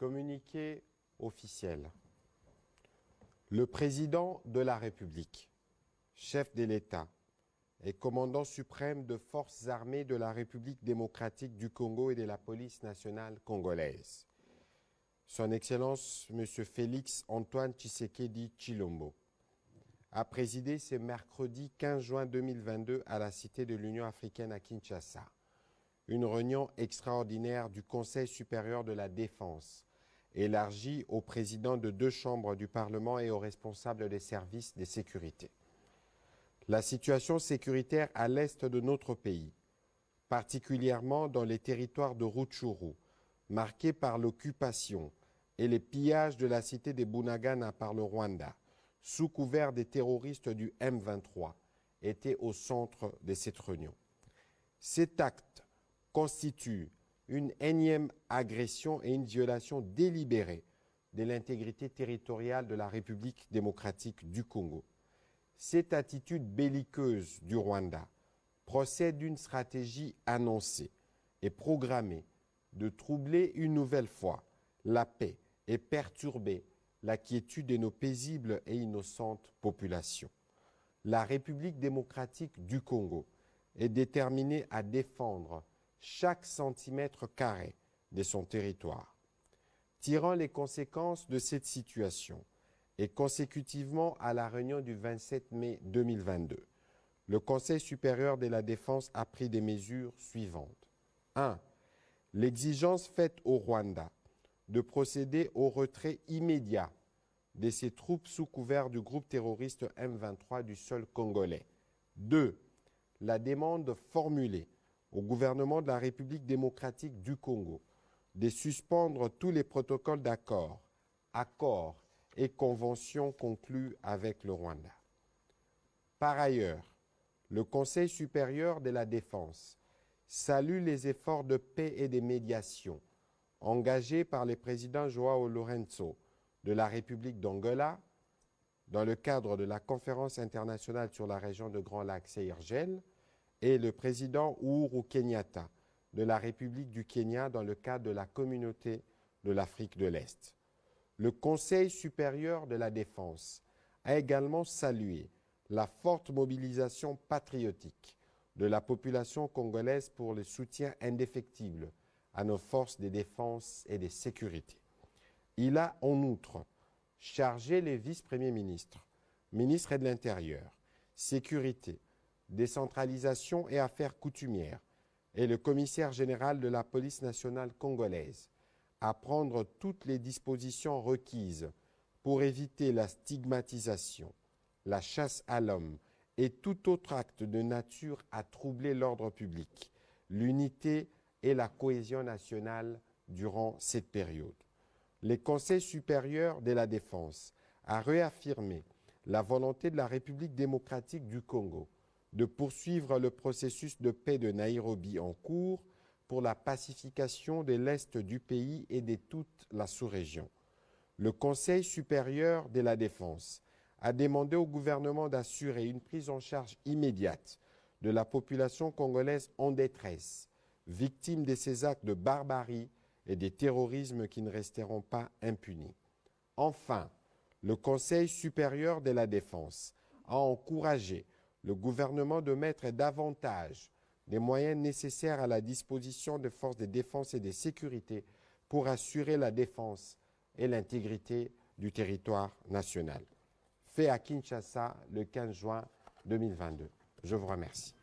Communiqué officiel. Le président de la République, chef de l'État et commandant suprême de forces armées de la République démocratique du Congo et de la police nationale congolaise, Son Excellence M. Félix Antoine Tshisekedi Tshilombo, a présidé ce mercredi 15 juin 2022 à la Cité de l'Union africaine à Kinshasa une réunion extraordinaire du Conseil supérieur de la défense, élargie aux présidents de 2 chambres du Parlement et aux responsables des services de sécurité. La situation sécuritaire à l'est de notre pays, particulièrement dans les territoires de Rutshuru, marqués par l'occupation et les pillages de la cité de Bunagana par le Rwanda, sous couvert des terroristes du M23, était au centre de cette réunion. Cet acte constitue une énième agression et une violation délibérée de l'intégrité territoriale de la République démocratique du Congo. Cette attitude belliqueuse du Rwanda procède d'une stratégie annoncée et programmée de troubler une nouvelle fois la paix et perturber la quiétude de nos paisibles et innocentes populations. La République démocratique du Congo est déterminée à défendre chaque centimètre carré de son territoire. Tirant les conséquences de cette situation et consécutivement à la réunion du 27 mai 2022, le Conseil supérieur de la défense a pris des mesures suivantes. 1. L'exigence faite au Rwanda de procéder au retrait immédiat de ses troupes sous couvert du groupe terroriste M23 du sol congolais. 2. La demande formulée au gouvernement de la République démocratique du Congo de suspendre tous les protocoles d'accord, accords et conventions conclus avec le Rwanda. Par ailleurs, le Conseil supérieur de la défense salue les efforts de paix et de médiation engagés par le président João Lourenço de la République d'Angola dans le cadre de la conférence internationale sur la région de Grand Lac CIRGL et le président Uhuru Kenyatta de la République du Kenya dans le cadre de la communauté de l'Afrique de l'Est. Le Conseil supérieur de la défense a également salué la forte mobilisation patriotique de la population congolaise pour le soutien indéfectible à nos forces de défense et de sécurité. Il a en outre chargé les vice-premiers ministres, ministres de l'Intérieur, Sécurité, Décentralisation et Affaires coutumières et le commissaire général de la police nationale congolaise à prendre toutes les dispositions requises pour éviter la stigmatisation, la chasse à l'homme et tout autre acte de nature à troubler l'ordre public, l'unité et la cohésion nationale durant cette période. Le Conseil supérieur de la défense a réaffirmé la volonté de la République démocratique du Congo de poursuivre le processus de paix de Nairobi en cours pour la pacification de l'Est du pays et de toute la sous-région. Le Conseil supérieur de la défense a demandé au gouvernement d'assurer une prise en charge immédiate de la population congolaise en détresse, victime de ces actes de barbarie et des terrorismes qui ne resteront pas impunis. Enfin, le Conseil supérieur de la défense a encouragé le gouvernement de mettre davantage des moyens nécessaires à la disposition des forces de défense et de sécurité pour assurer la défense et l'intégrité du territoire national. Fait à Kinshasa le 15 juin 2022. Je vous remercie.